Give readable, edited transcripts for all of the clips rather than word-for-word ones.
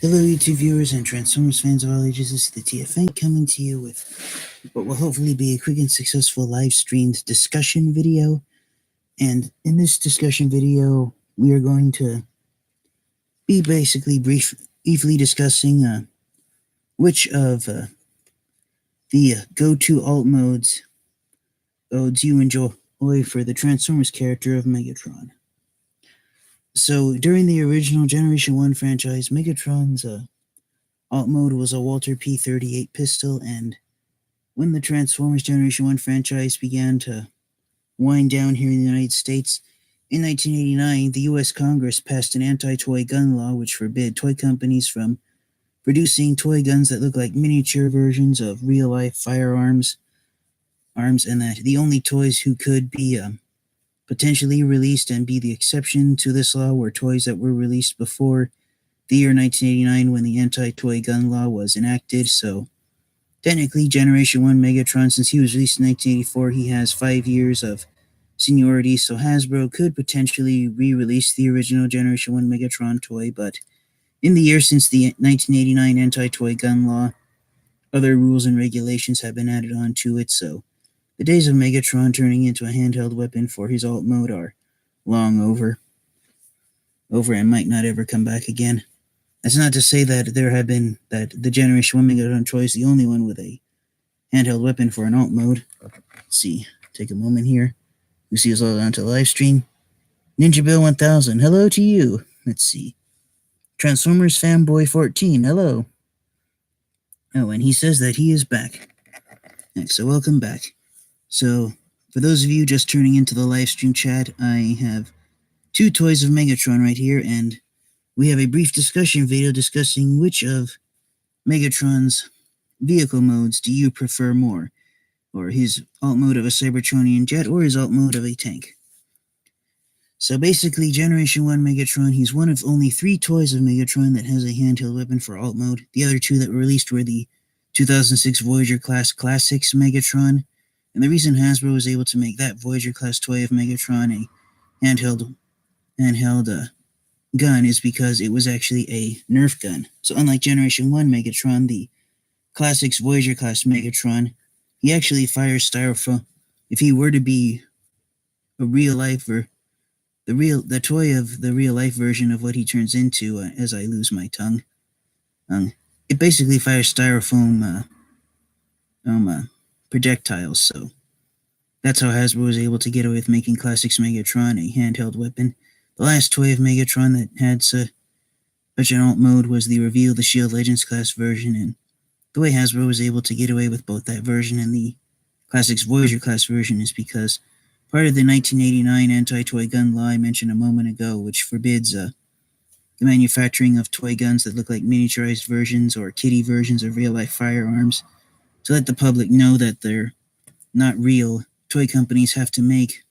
Hello, YouTube viewers and Transformers fans of all ages. This is the TFN coming to you with what will hopefully be a quick and successful live streamed discussion video. And in this discussion video, we are going to be basically briefly discussing which of the go-to alt modes you enjoy for the Transformers character of Megatron. So during the original Generation 1 franchise, Megatron's alt mode was a Walter P-38 pistol, and when the Transformers Generation 1 franchise began to wind down here in the United States, in 1989, the U.S. Congress passed an anti-toy gun law which forbid toy companies from producing toy guns that look like miniature versions of real-life firearms, and that the only toys who could be potentially released and be the exception to this law were toys that were released before the year 1989 when the anti-toy gun law was enacted. So technically, Generation 1 Megatron, since he was released in 1984, he has 5 years of seniority, so Hasbro could potentially re-release the original Generation 1 Megatron toy, but in the years since the 1989 anti-toy gun law, other rules and regulations have been added on to it, so the days of Megatron turning into a handheld weapon for his alt mode are long over and might not ever come back again. That's not to say that the Generation 1 Megatron toy is the only one with a handheld weapon for an alt mode. Let's see, take a moment here. You see us all onto the live stream. Ninja Bill 1000, hello to you. Let's see. Transformers Fanboy 14, hello. Oh, and he says that he is back. So welcome back. So, for those of you just turning into the live stream chat, I have 2 toys of Megatron right here, and we have a brief discussion video discussing which of Megatron's vehicle modes do you prefer more, or his alt mode of a Cybertronian jet, or his alt mode of a tank. So basically, Generation 1 Megatron, he's one of only 3 toys of Megatron that has a handheld weapon for alt mode. The other 2 that were released were the 2006 Voyager Class Classics Megatron, and the reason Hasbro was able to make that Voyager Class toy of Megatron a handheld gun is because it was actually a Nerf gun. So unlike Generation 1 Megatron, the Classics Voyager Class Megatron, he actually fires styrofoam. If he were to be a real-life the toy of the real-life version of what he turns into, as I lose my tongue, it basically fires styrofoam projectiles, so that's how Hasbro was able to get away with making Classics Megatron a handheld weapon. The last toy of Megatron that had such an alt mode was the Reveal the Shield Legends class version, and the way Hasbro was able to get away with both that version and the Classics Voyager class version is because part of the 1989 anti-toy gun law I mentioned a moment ago, which forbids the manufacturing of toy guns that look like miniaturized versions or kiddie versions of real-life firearms, to let the public know that they're not real. Toy companies have to make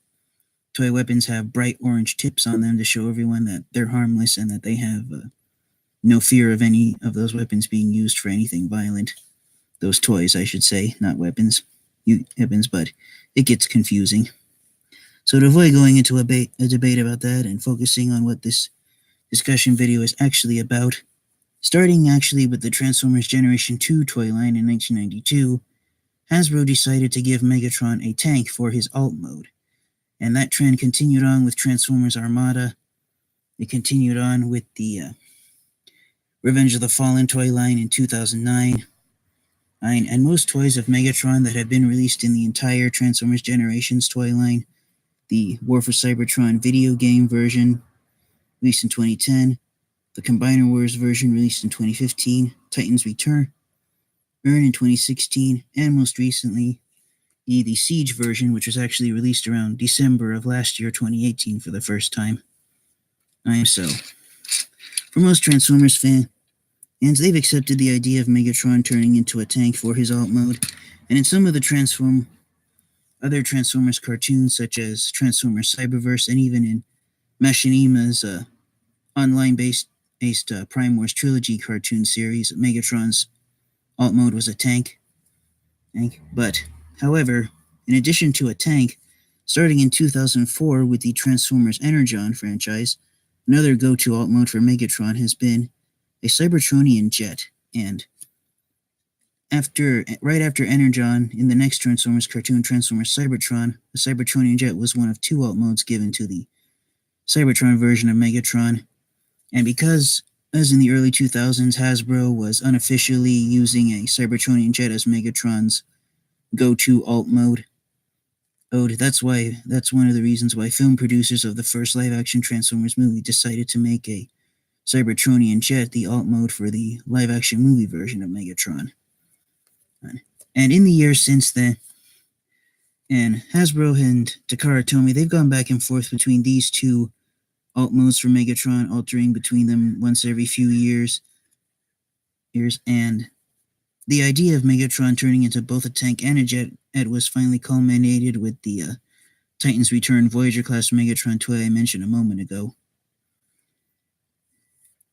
toy weapons have bright orange tips on them to show everyone that they're harmless and that they have no fear of any of those weapons being used for anything violent. Those toys, I should say, not weapons. But it gets confusing. So to avoid going into a debate about that and focusing on what this discussion video is actually about, starting actually with the Transformers Generation 2 toy line in 1992, Hasbro decided to give Megatron a tank for his alt mode. And that trend continued on with Transformers Armada. It continued on with the Revenge of the Fallen toy line in 2009. And most toys of Megatron that have been released in the entire Transformers Generations toy line, the War for Cybertron video game version, released in 2010, the Combiner Wars version, released in 2015, Titans Return in 2016, and most recently, the Siege version, which was actually released around December of last year, 2018, for the first time. So, for most Transformers fans, they've accepted the idea of Megatron turning into a tank for his alt mode, and in some of the other Transformers cartoons, such as Transformers Cyberverse, and even in Machinima's online-based Prime Wars Trilogy cartoon series, Megatron's alt mode was a tank. But, however, in addition to a tank, starting in 2004 with the Transformers Energon franchise, another go-to alt mode for Megatron has been a Cybertronian jet, and right after Energon in the next Transformers cartoon, Transformers Cybertron, the Cybertronian jet was one of two alt modes given to the Cybertron version of Megatron. And because, as in the early 2000s, Hasbro was unofficially using a Cybertronian jet as Megatron's go-to alt mode, that's one of the reasons why film producers of the first live-action Transformers movie decided to make a Cybertronian jet the alt mode for the live-action movie version of Megatron. And in the years since then, and Hasbro and Takara Tomy, they've gone back and forth between these two alt modes for Megatron, altering between them once every few years. And the idea of Megatron turning into both a tank and a jet was finally culminated with the Titan's Return Voyager-class Megatron toy I mentioned a moment ago.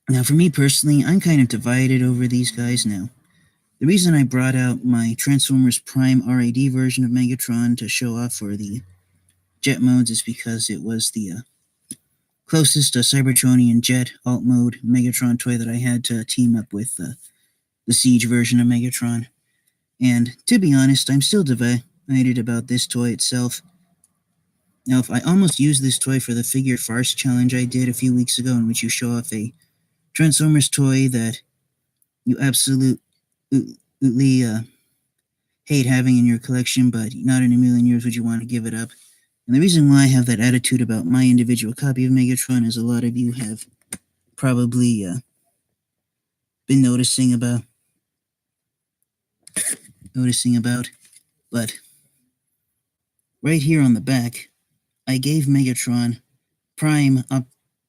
Now, for me personally, I'm kind of divided over these guys now. The reason I brought out my Transformers Prime RAD version of Megatron to show off for the jet modes is because it was the closest Cybertronian jet alt mode Megatron toy that I had to team up with the Siege version of Megatron. And to be honest, I'm still divided about this toy itself. Now, if I almost used this toy for the figure farce challenge I did a few weeks ago, in which you show off a Transformers toy that you absolutely hate having in your collection, but not in a million years would you want to give it up. And the reason why I have that attitude about my individual copy of Megatron is a lot of you have probably been noticing about. But right here on the back, I gave Megatron Prime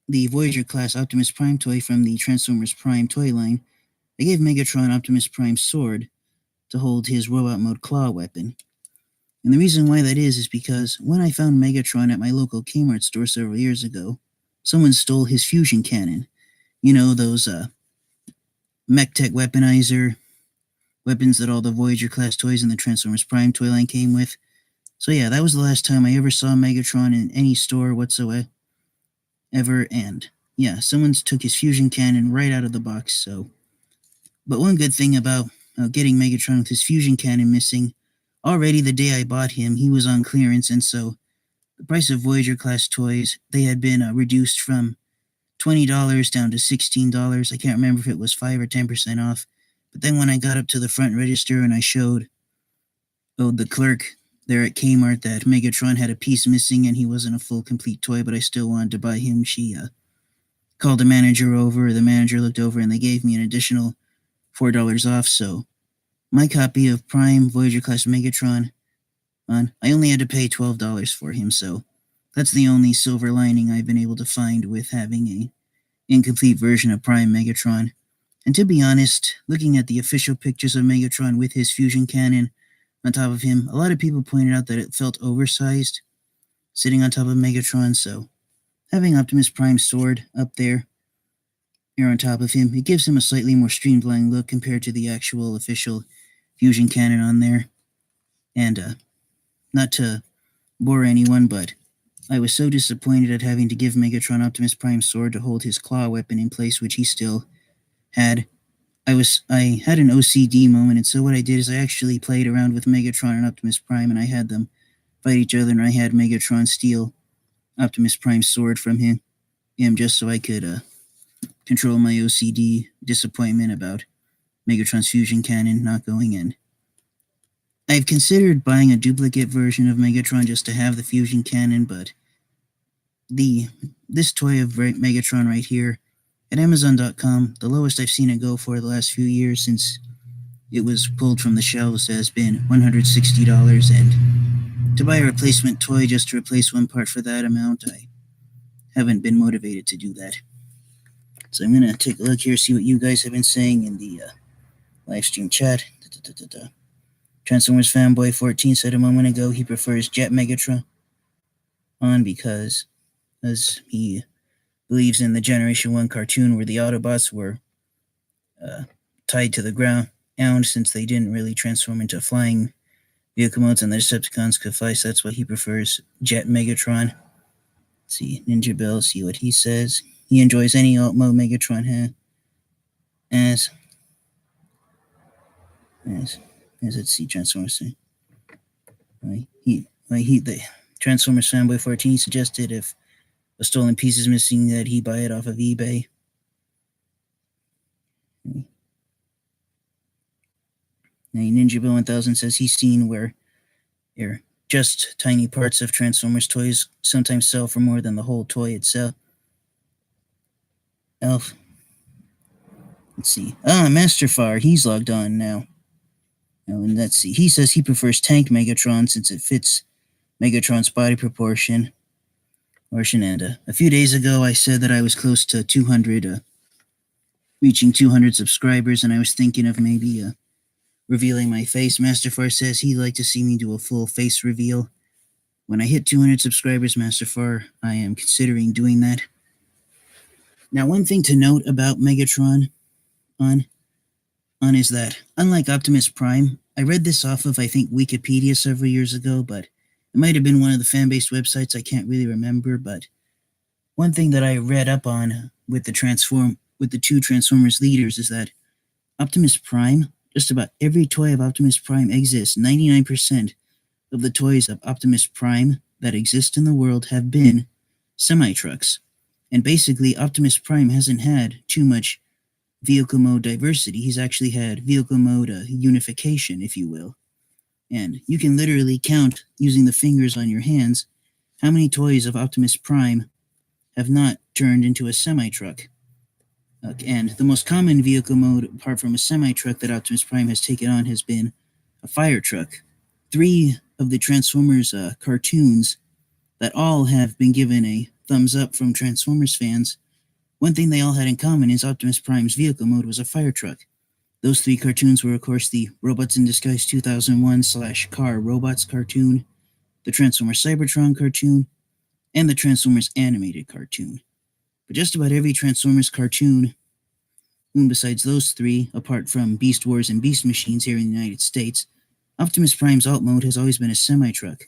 the Voyager-class Optimus Prime toy from the Transformers Prime toy line. I gave Megatron Optimus Prime's sword to hold his robot mode claw weapon. And the reason why that is because when I found Megatron at my local Kmart store several years ago, someone stole his fusion cannon. You know, those MechTech weaponizer weapons that all the Voyager-class toys in the Transformers Prime toy line came with. So yeah, that was the last time I ever saw Megatron in any store whatsoever. And yeah, someone took his fusion cannon right out of the box, so. But one good thing about getting Megatron with his fusion cannon missing, already the day I bought him, he was on clearance, and so the price of Voyager-class toys, they had been reduced from $20 down to $16. I can't remember if it was 5 or 10% off. But then when I got up to the front register and I showed the clerk there at Kmart that Megatron had a piece missing and he wasn't a full complete toy, but I still wanted to buy him, she called the manager over. The manager looked over and they gave me an additional $4 off. So my copy of Prime Voyager-class Megatron, I only had to pay $12 for him. So that's the only silver lining I've been able to find with having a incomplete version of Prime Megatron. And to be honest, looking at the official pictures of Megatron with his fusion cannon on top of him, a lot of people pointed out that it felt oversized sitting on top of Megatron, so having Optimus Prime's sword up there here on top of him, it gives him a slightly more streamlined look compared to the actual official fusion cannon on there. And not to bore anyone, but I was so disappointed at having to give Megatron Optimus Prime's sword to hold his claw weapon in place, which he still had. I had an OCD moment, and so what I did is I actually played around with Megatron and Optimus Prime, and I had them fight each other, and I had Megatron steal Optimus Prime's sword from him just so I could control my OCD disappointment about Megatron's fusion cannon not going in. I've considered buying a duplicate version of Megatron just to have the fusion cannon, but this toy of Megatron right here, at Amazon.com, the lowest I've seen it go for the last few years since it was pulled from the shelves has been $160, and to buy a replacement toy just to replace one part for that amount, I haven't been motivated to do that. So I'm going to take a look here, see what you guys have been saying in the live stream chat. Transformers Fanboy 14 said a moment ago he prefers Jet Megatron because he believes in the Generation 1 cartoon where the Autobots were tied to the ground since they didn't really transform into flying vehicle modes and the Decepticons could fly, so that's why he prefers Jet Megatron. Let's see, Ninja Bill, see what he says. He enjoys any alt mode Megatron had. as as let's see, Transformers. The Transformers fanboy 14 suggested if a stolen piece is missing that he buy it off of eBay. Ninja Bill 1000 says he's seen where just tiny parts of Transformers toys sometimes sell for more than the whole toy itself. Let's see. Masterfar, he's logged on now. And let's see. He says he prefers Tank Megatron since it fits Megatron's body proportion. And a few days ago, I said that I was close to 200, reaching 200 subscribers, and I was thinking of maybe revealing my face. Masterfar says he'd like to see me do a full face reveal. When I hit 200 subscribers, Masterfar, I am considering doing that. Now, one thing to note about Megatron is that, unlike Optimus Prime, I read this off of, I think, Wikipedia several years ago, but it might have been one of the fan-based websites, I can't really remember, but one thing that I read up on with the two Transformers leaders is that Optimus Prime, just about every toy of Optimus Prime exists. 99% of the toys of Optimus Prime that exist in the world have been semi-trucks. And basically, Optimus Prime hasn't had too much vehicle mode diversity. He's actually had vehicle mode unification, if you will. And you can literally count, using the fingers on your hands, how many toys of Optimus Prime have not turned into a semi-truck. And the most common vehicle mode, apart from a semi-truck that Optimus Prime has taken on, has been a fire truck. 3 of the Transformers cartoons that all have been given a thumbs up from Transformers fans, one thing they all had in common is Optimus Prime's vehicle mode was a fire truck. Those 3 cartoons were, of course, the Robots in Disguise 2001/Car Robots cartoon, the Transformers Cybertron cartoon, and the Transformers animated cartoon. But just about every Transformers cartoon, besides those 3, apart from Beast Wars and Beast Machines here in the United States, Optimus Prime's alt mode has always been a semi-truck.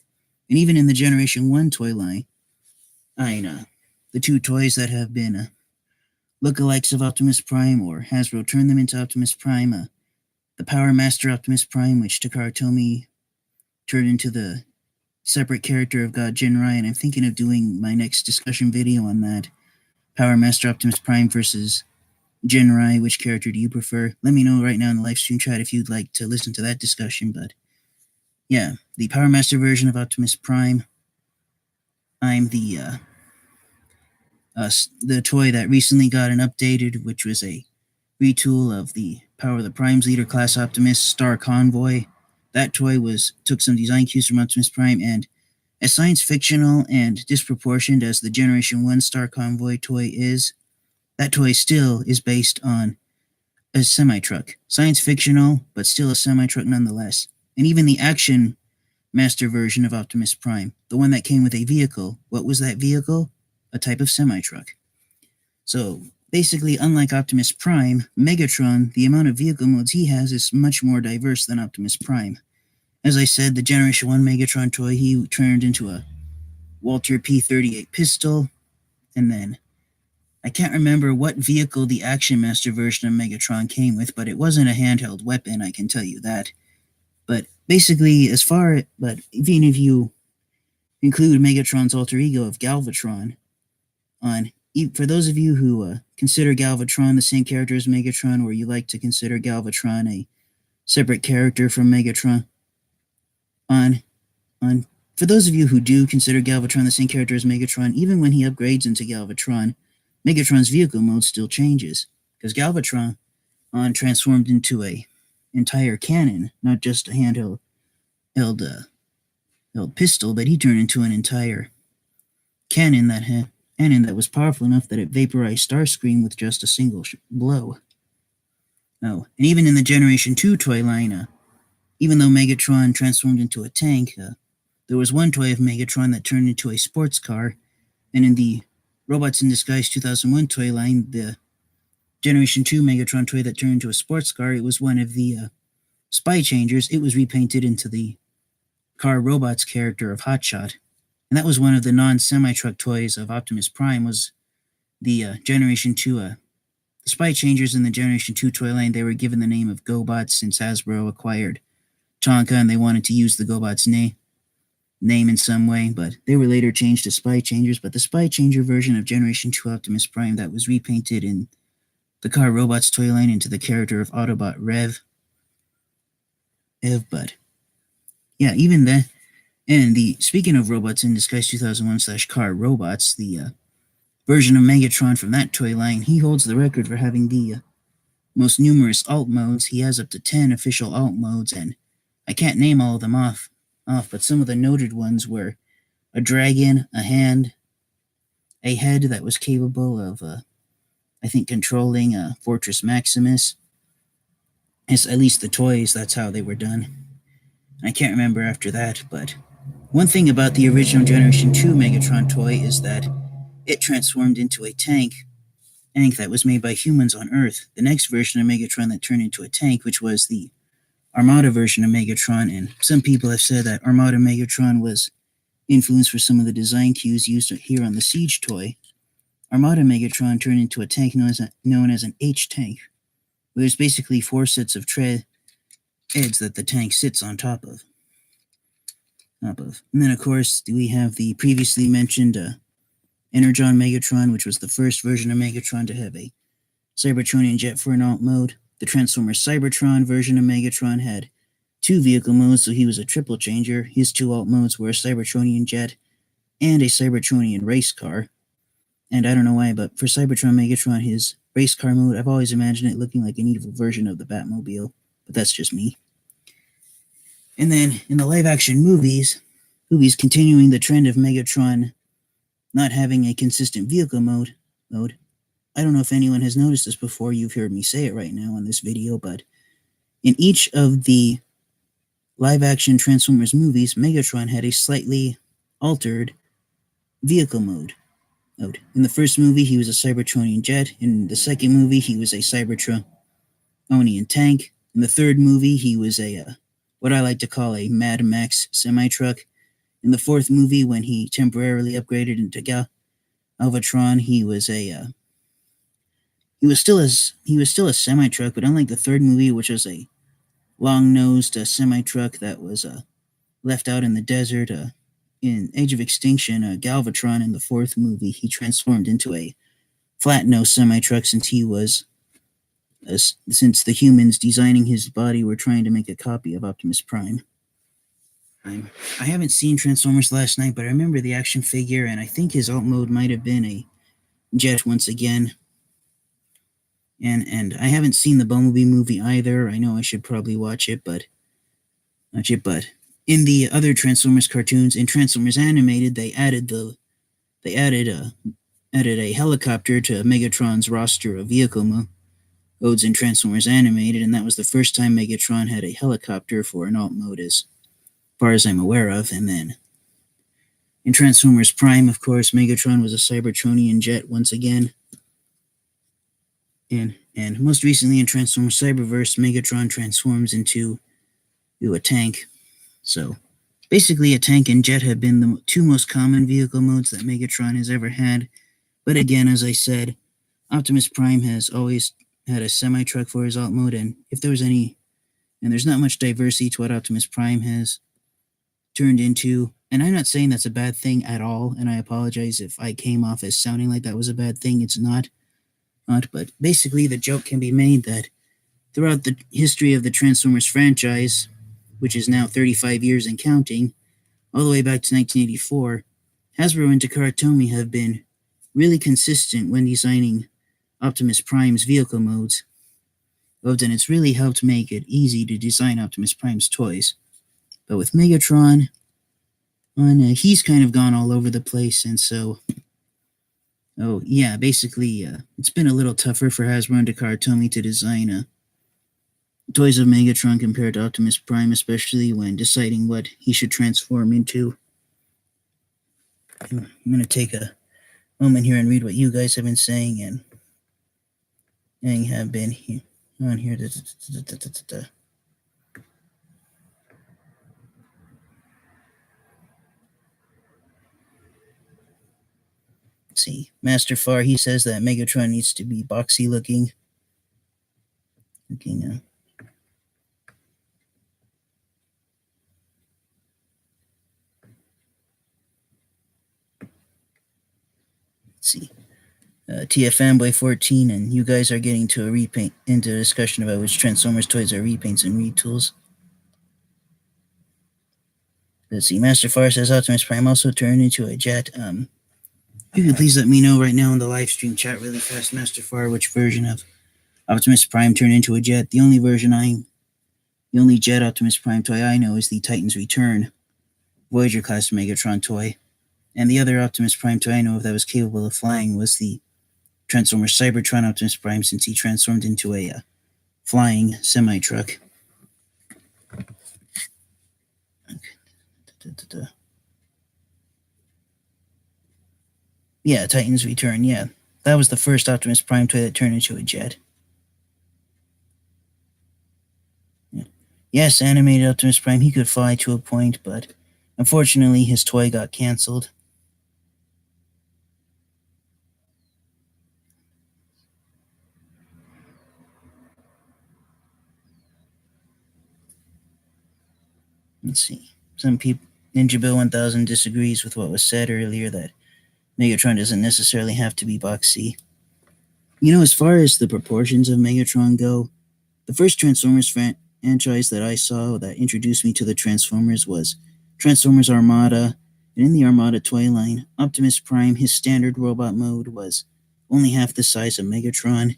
And even in the Generation 1 toy line, the 2 toys that have been lookalikes of Optimus Prime, or Hasbro turned them into Optimus Prime, the Power Master Optimus Prime, which Takara Tomy turned into the separate character of God Jinrai, and I'm thinking of doing my next discussion video on that. Power Master Optimus Prime versus Jinrai, which character do you prefer? Let me know right now in the live stream chat if you'd like to listen to that discussion, but yeah, the Power Master version of Optimus Prime, I'm the toy that recently got an updated, which was a retool of the Power of the Primes Leader Class Optimus Star Convoy. That toy took some design cues from Optimus Prime, and as science fictional and disproportioned as the Generation 1 Star Convoy toy is, that toy still is based on a semi-truck. Science fictional, but still a semi-truck nonetheless. And even the Action Master version of Optimus Prime, the one that came with a vehicle, what was that vehicle? A type of semi-truck. So basically, unlike Optimus Prime, Megatron, the amount of vehicle modes he has is much more diverse than Optimus Prime. As I said, the Generation 1 Megatron toy, he turned into a Walter P-38 pistol, and then I can't remember what vehicle the Action Master version of Megatron came with, but it wasn't a handheld weapon, I can tell you that. But basically, but even if you include Megatron's alter ego of Galvatron, for those of you who consider Galvatron the same character as Megatron, or you like to consider Galvatron a separate character from Megatron, for those of you who do consider Galvatron the same character as Megatron, even when he upgrades into Galvatron, Megatron's vehicle mode still changes, because Galvatron transformed into a entire cannon, not just a handheld pistol, but he turned into an entire cannon that was powerful enough that it vaporized Starscream with just a single blow. Oh, and even in the Generation 2 toy line, even though Megatron transformed into a tank, there was one toy of Megatron that turned into a sports car, and in the Robots in Disguise 2001 toy line, the Generation 2 Megatron toy that turned into a sports car, it was one of the Spy Changers. It was repainted into the Car Robots character of Hotshot. And that was one of the non-semi-truck toys of Optimus Prime, was the Generation 2 The Spy Changers in the Generation 2 toy line, they were given the name of GoBots since Hasbro acquired Tonka and they wanted to use the GoBots name in some way, but they were later changed to Spy Changers. But the Spy Changer version of Generation 2 Optimus Prime that was repainted in the Car Robots toy line into the character of Autobot but yeah, even then. And speaking of Robots in Disguise 2001/Car Robots, the version of Megatron from that toy line, he holds the record for having the most numerous alt modes. He has up to 10 official alt modes, and I can't name all of them off, but some of the noted ones were a dragon, a hand, a head that was capable of, I think, controlling a Fortress Maximus. It's at least the toys, that's how they were done. I can't remember after that, but one thing about the original Generation 2 Megatron toy is that it transformed into a tank that was made by humans on Earth. The next version of Megatron that turned into a tank, which was the Armada version of Megatron, and some people have said that Armada Megatron was influenced for some of the design cues used here on the Siege toy. Armada Megatron turned into a tank known as an H-tank, where there's basically 4 sets of treads that the tank sits on top of. And then, of course, we have the previously mentioned Energon Megatron, which was the first version of Megatron to have a Cybertronian jet for an alt mode. The Transformers Cybertron version of Megatron had 2 vehicle modes, so he was a triple changer. His 2 alt modes were a Cybertronian jet and a Cybertronian race car. And I don't know why, but for Cybertron Megatron, his race car mode, I've always imagined it looking like an evil version of the Batmobile, but that's just me. And then in the live-action movies continuing the trend of Megatron not having a consistent vehicle mode. I don't know if anyone has noticed this before. You've heard me say it right now on this video, but in each of the live-action Transformers movies, Megatron had a slightly altered vehicle mode. In the first movie, he was a Cybertronian jet. In the second movie, he was a Cybertronian tank. In the third movie, he was what I like to call a Mad Max semi-truck. In the fourth movie, when he temporarily upgraded into Galvatron, he was still a semi-truck, but unlike the third movie, which was a long-nosed semi-truck that was left out in the desert, in Age of Extinction, Galvatron in the fourth movie, he transformed into a flat-nosed semi-truck since the humans designing his body were trying to make a copy of Optimus Prime. I haven't seen Transformers Last Night, but I remember the action figure, and I think his alt mode might have been a jet once again. And I haven't seen the Bumblebee movie either. I know I should probably watch it, but in the other Transformers cartoons, in Transformers Animated, they added a helicopter to Megatron's roster of vehicle modes in Transformers Animated, and that was the first time Megatron had a helicopter for an alt mode as far as I'm aware of. And then in Transformers Prime, of course, Megatron was a Cybertronian jet once again. And most recently in Transformers Cyberverse, Megatron transforms into a tank. So basically, a tank and jet have been the 2 most common vehicle modes that Megatron has ever had. But again, as I said, Optimus Prime has always had a semi-truck for his alt mode, and if there was any, and there's not much diversity to what Optimus Prime has turned into, and I'm not saying that's a bad thing at all, and I apologize if I came off as sounding like that was a bad thing. It's not, but basically the joke can be made that throughout the history of the Transformers franchise, which is now 35 years and counting, all the way back to 1984, Hasbro and Takara Tomy have been really consistent when designing Optimus Prime's vehicle modes, and it's really helped make it easy to design Optimus Prime's toys. But with Megatron, he's kind of gone all over the place, and so, basically, it's been a little tougher for Hasbro and Takara Tomy to design toys of Megatron compared to Optimus Prime, especially when deciding what he should transform into. I'm going to take a moment here and read what you guys have been saying and have been here on here. Let's see. Master Far, he says that Megatron needs to be boxy looking. Looking, let's see. TF Fanboy 14, and you guys are getting to a discussion about which Transformers toys are repaints and retools. Let's see. Master Far says Optimus Prime also turned into a jet. You can please let me know right now in the live stream chat really fast, Master Far, which version of Optimus Prime turned into a jet. The only jet Optimus Prime toy I know is the Titan's Return Voyager class Megatron toy, and the other Optimus Prime toy I know of that was capable of flying was the Transformers Cybertron Optimus Prime, since he transformed into a flying semi-truck. Okay. Yeah, Titan's Return, yeah. That was the first Optimus Prime toy that turned into a jet. Yeah. Yes, animated Optimus Prime, he could fly to a point, but unfortunately his toy got cancelled. Let's see. Some people, Ninja Bill 1000 disagrees with what was said earlier that Megatron doesn't necessarily have to be boxy. You know, as far as the proportions of Megatron go, the first Transformers franchise that I saw that introduced me to the Transformers was Transformers Armada, and in the Armada toy line, Optimus Prime, his standard robot mode was only half the size of Megatron,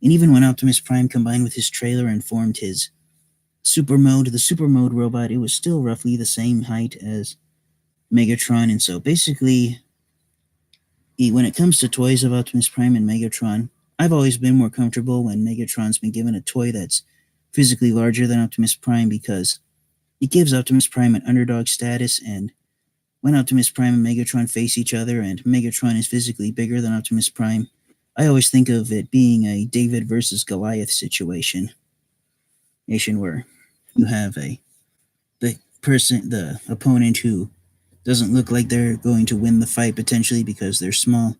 and even when Optimus Prime combined with his trailer and formed his super mode, the super mode robot, it was still roughly the same height as Megatron. And so basically, when it comes to toys of Optimus Prime and Megatron, I've always been more comfortable when Megatron's been given a toy that's physically larger than Optimus Prime, because it gives Optimus Prime an underdog status, and when Optimus Prime and Megatron face each other and Megatron is physically bigger than Optimus Prime, I always think of it being a David versus Goliath situation where you have the opponent who doesn't look like they're going to win the fight potentially because they're smaller,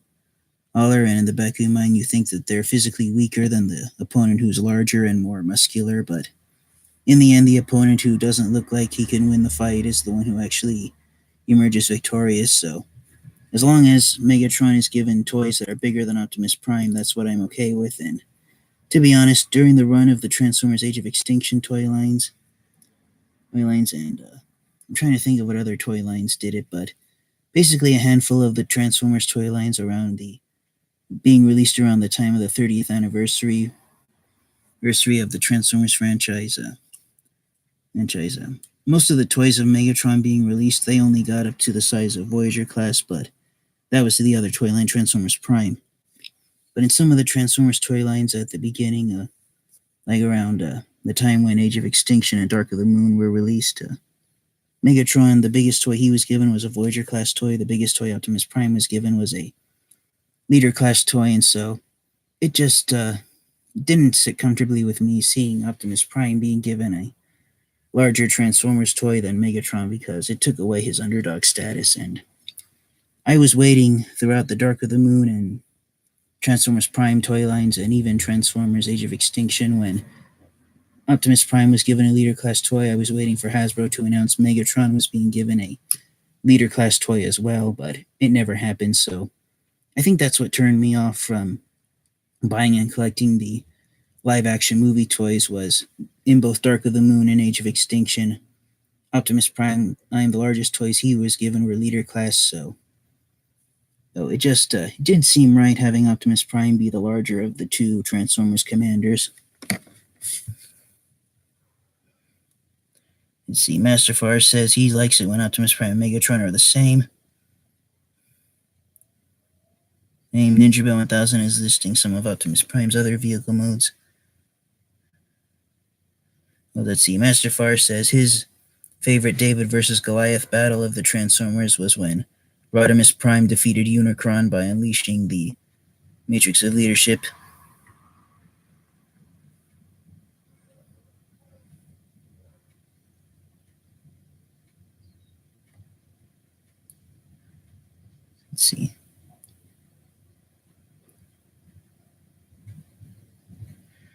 and in the back of your mind you think that they're physically weaker than the opponent who's larger and more muscular, but in the end the opponent who doesn't look like he can win the fight is the one who actually emerges victorious. So as long as Megatron is given toys that are bigger than Optimus Prime, that's what I'm okay with. And to be honest, during the run of the Transformers Age of Extinction toy lines, and I'm trying to think of what other toy lines did it, but basically a handful of the Transformers toy lines being released around the time of the 30th anniversary of the Transformers franchise. Most of the toys of Megatron being released, they only got up to the size of Voyager class, but that was the other toy line, Transformers Prime. But in some of the Transformers toy lines at the beginning, like around the time when Age of Extinction and Dark of the Moon were released, Megatron, the biggest toy he was given was a Voyager class toy. The biggest toy Optimus Prime was given was a Leader class toy, and so it just didn't sit comfortably with me seeing Optimus Prime being given a larger Transformers toy than Megatron, because it took away his underdog status. And I was waiting throughout the Dark of the Moon and Transformers Prime toy lines, and even Transformers Age of Extinction, when Optimus Prime was given a Leader class toy. I was waiting for Hasbro to announce Megatron was being given a Leader class toy as well, but it never happened. So I think that's what turned me off from buying and collecting the live action movie toys, was in both Dark of the Moon and Age of Extinction, Optimus Prime, the largest toys he was given were Leader class, so it just it didn't seem right having Optimus Prime be the larger of the two Transformers commanders. Let's see, Master Far says he likes it when Optimus Prime and Megatron are the same. Name Ninja Bill 1000 is listing some of Optimus Prime's other vehicle modes. Well, let's see, Master Far says his favorite David versus Goliath battle of the Transformers was when Rodimus Prime defeated Unicron by unleashing the Matrix of Leadership. Let's see.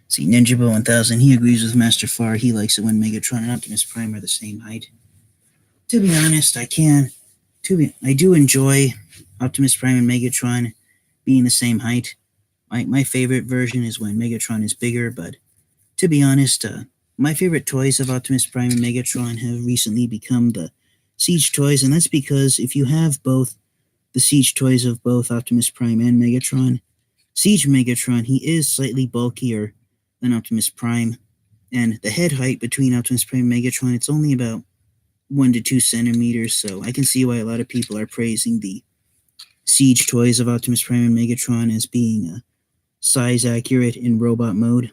See, Ninjabo 1000, he agrees with Master Far. He likes it when Megatron and Optimus Prime are the same height. To be honest, I do enjoy Optimus Prime and Megatron being the same height. My favorite version is when Megatron is bigger, but to be honest, my favorite toys of Optimus Prime and Megatron have recently become the Siege toys, and that's because if you have both the Siege toys of both Optimus Prime and Megatron, Siege Megatron, he is slightly bulkier than Optimus Prime, and the head height between Optimus Prime and Megatron, it's only about 1 to 2 centimeters, so I can see why a lot of people are praising the Siege toys of Optimus Prime and Megatron as being size accurate in robot mode.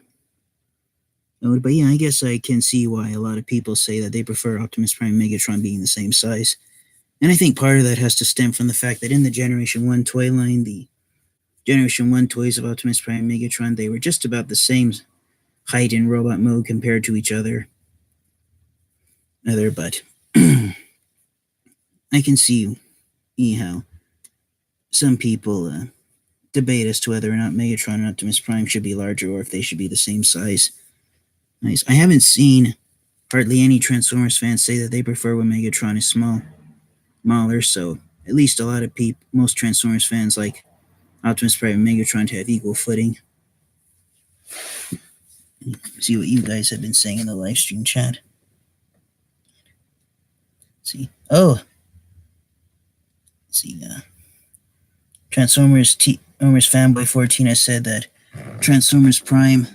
But yeah, I guess I can see why a lot of people say that they prefer Optimus Prime and Megatron being the same size. And I think part of that has to stem from the fact that in the Generation 1 toy line, the Generation 1 toys of Optimus Prime and Megatron, they were just about the same height in robot mode compared to each other. But I can see how some people debate as to whether or not Megatron and Optimus Prime should be larger or if they should be the same size. Nice. I haven't seen hardly any Transformers fans say that they prefer when Megatron is smaller, so at least a lot of most Transformers fans like Optimus Prime and Megatron to have equal footing. See what you guys have been saying in the live stream chat. Transformers Fanboy 14 has said that Transformers Prime,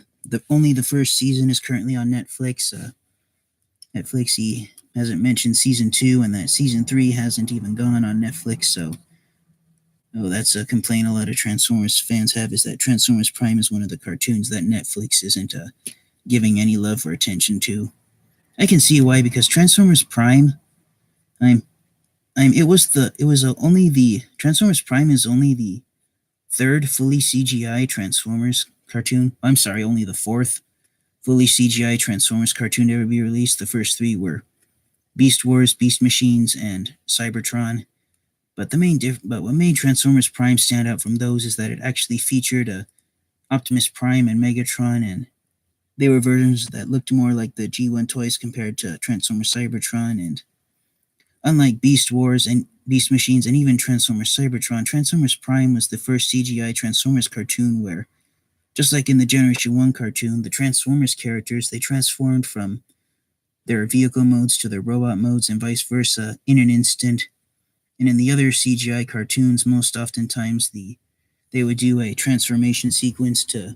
only the first season is currently on Netflix. Netflix, he hasn't mentioned season 2, and that season 3 hasn't even gone on Netflix, so that's a complaint a lot of Transformers fans have, is that Transformers Prime is one of the cartoons that Netflix isn't giving any love or attention to. I can see why, because Transformers Prime, Transformers Prime is only the third fully CGI Transformers cartoon. I'm sorry, only the fourth fully CGI Transformers cartoon to ever be released. The first 3 were Beast Wars, Beast Machines, and Cybertron. But what made Transformers Prime stand out from those is that it actually featured Optimus Prime and Megatron, and they were versions that looked more like the G1 toys compared to Transformers Cybertron. And unlike Beast Wars and Beast Machines and even Transformers Cybertron, Transformers Prime was the first CGI Transformers cartoon where, just like in the Generation 1 cartoon, the Transformers characters, they transformed from their vehicle modes to their robot modes and vice versa in an instant. And in the other CGI cartoons, most oftentimes they would do a transformation sequence to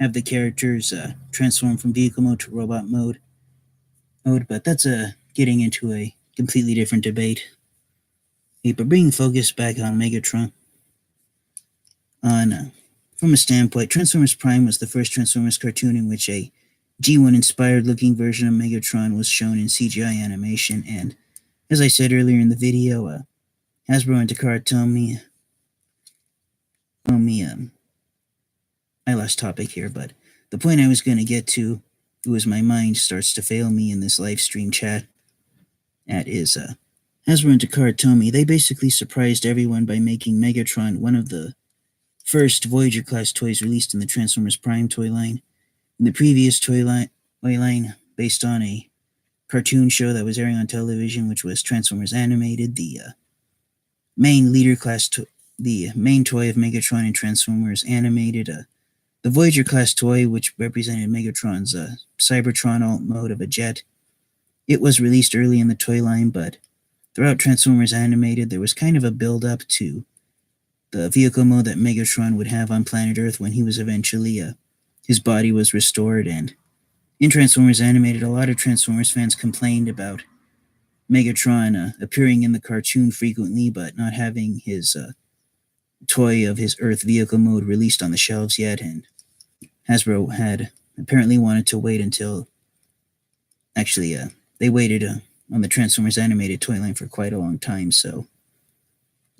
have the characters transform from vehicle mode to robot mode. But that's getting into a completely different debate. But bringing focus back on Megatron, from a standpoint, Transformers Prime was the first Transformers cartoon in which a G1-inspired looking version of Megatron was shown in CGI animation, and as I said earlier in the video, Hasbro and Takara Tomy, I lost topic here, but the point I was going to get to, was my mind starts to fail me in this live stream chat, is Hasbro and Takara Tomy, they basically surprised everyone by making Megatron one of the first Voyager-class toys released in the Transformers Prime toy line. In the previous toy line, based on a cartoon show that was airing on television, which was Transformers Animated, the main toy of Megatron in Transformers Animated, the Voyager-class toy, which represented Megatron's Cybertron alt mode of a jet, it was released early in the toy line, but throughout Transformers Animated, there was kind of a build-up to the vehicle mode that Megatron would have on planet Earth when he was eventually, his body was restored. And in Transformers Animated, a lot of Transformers fans complained about Megatron appearing in the cartoon frequently, but not having his toy of his Earth vehicle mode released on the shelves yet. And Hasbro had apparently wanted to wait until, they waited on the Transformers Animated toy line for quite a long time, so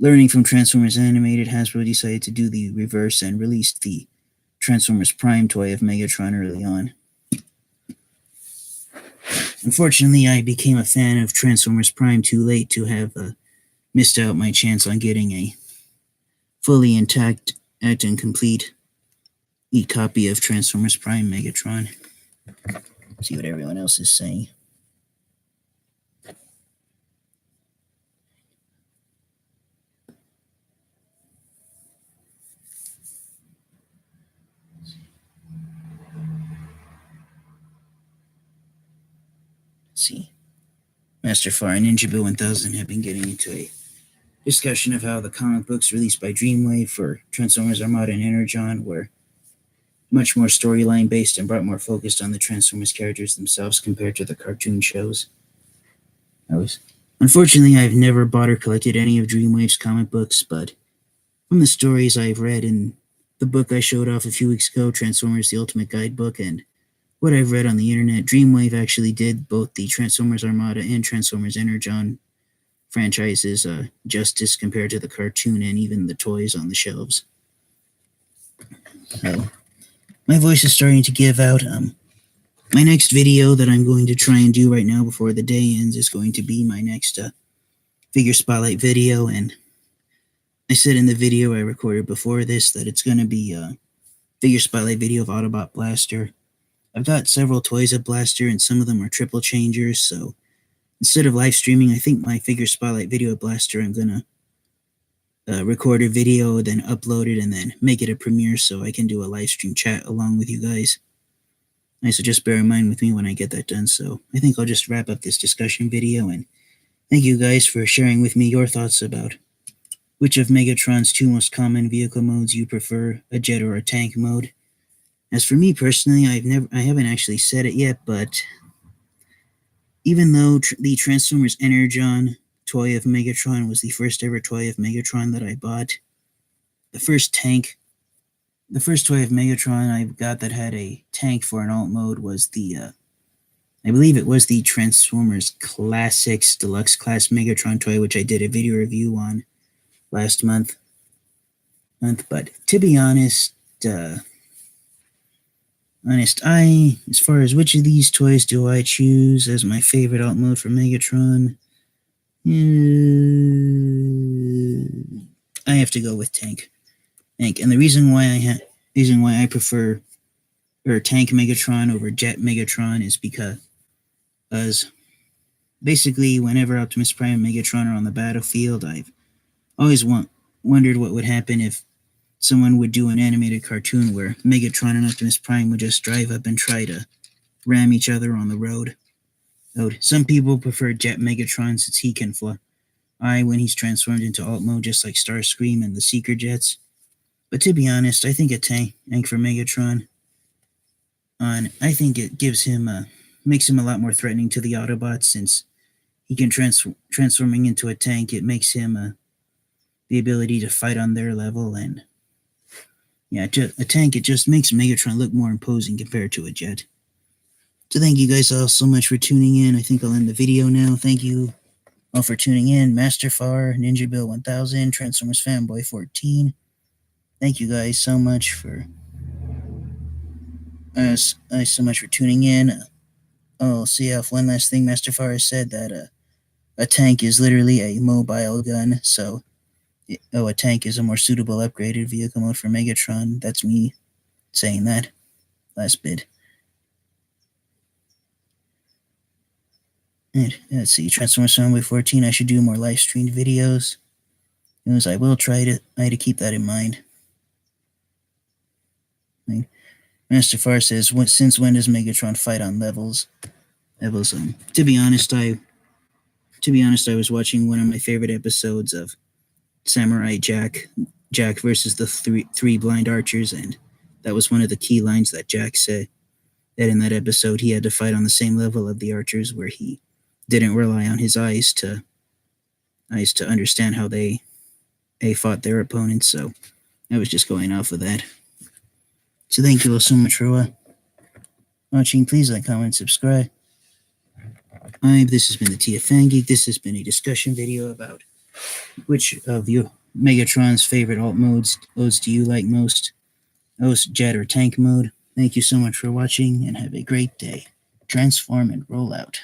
learning from Transformers Animated, Hasbro decided to do the reverse and released the Transformers Prime toy of Megatron early on. Unfortunately, I became a fan of Transformers Prime too late to have missed out my chance on getting a fully intact and complete e-copy of Transformers Prime Megatron. See what everyone else is saying. Let's see. Masterfire and Ninja Bill 1000 have been getting into a discussion of how the comic books released by Dreamwave for Transformers Armada and Energon were much more storyline based and brought more focused on the Transformers characters themselves compared to the cartoon shows. Unfortunately, I've never bought or collected any of Dreamwave's comic books, but from the stories I've read in the book I showed off a few weeks ago, Transformers The Ultimate Guidebook, and what I've read on the internet, Dreamwave actually did both the Transformers Armada and Transformers Energon franchises justice compared to the cartoon and even the toys on the shelves. So, my voice is starting to give out. My next video that I'm going to try and do right now before the day ends is going to be my next figure spotlight video, and I said in the video I recorded before this that it's going to be a figure spotlight video of Autobot Blaster. I've got several toys of Blaster, and some of them are triple changers, so instead of live streaming, I think my figure spotlight video of Blaster, I'm going to record a video, then upload it, and then make it a premiere so I can do a live stream chat along with you guys. So just bear in mind with me when I get that done. So I think I'll just wrap up this discussion video, and thank you guys for sharing with me your thoughts about which of Megatron's two most common vehicle modes you prefer, a jet or a tank mode. As for me personally, I haven't actually said it yet, but even though the Transformers Energon toy of Megatron was the first ever toy of Megatron that I bought, the first toy of Megatron I got that had a tank for an alt mode was the, I believe it was the Transformers Classics Deluxe Class Megatron toy, which I did a video review on last month. But to be honest, as far as which of these toys do I choose as my favorite alt mode for Megatron, I have to go with tank. And the reason why I prefer tank Megatron over jet Megatron is because basically whenever Optimus Prime and Megatron are on the battlefield, I've always wondered what would happen if someone would do an animated cartoon where Megatron and Optimus Prime would just drive up and try to ram each other on the road. Some people prefer jet Megatron since he can fly when he's transformed into alt mode, just like Starscream and the Seeker Jets. But to be honest, I think a tank for Megatron, I think it makes him a lot more threatening to the Autobots, since he can transforming into a tank. It makes him the ability to fight on their level, and a tank, it just makes Megatron look more imposing compared to a jet. So thank you guys all so much for tuning in. I think I'll end the video now. Thank you all for tuning in. Masterfar, Ninja Bill 1000, Transformers Fanboy 14. Thank you guys so much for tuning in. I'll see off one last thing. Masterfar has said that a tank is literally a mobile gun, so a tank is a more suitable upgraded vehicle mode for Megatron. That's me saying that last bit. And let's see, Transformers Fanboy 14. I should do more live streamed videos. I will try to keep that in mind. Masterfar says, since when does Megatron fight on levels? To be honest, I was watching one of my favorite episodes of Samurai Jack versus the three blind archers, and that was one of the key lines that Jack said, that in that episode he had to fight on the same level of the archers, where he didn't rely on his eyes to understand how they fought their opponents. So I was just going off of that. So thank you all so much for watching. Please like, comment, subscribe. This has been the TFN Geek. This has been a discussion video about which of your Megatron's favorite alt modes do you like most? Jet or tank mode? Thank you so much for watching, and have a great day. Transform and roll out.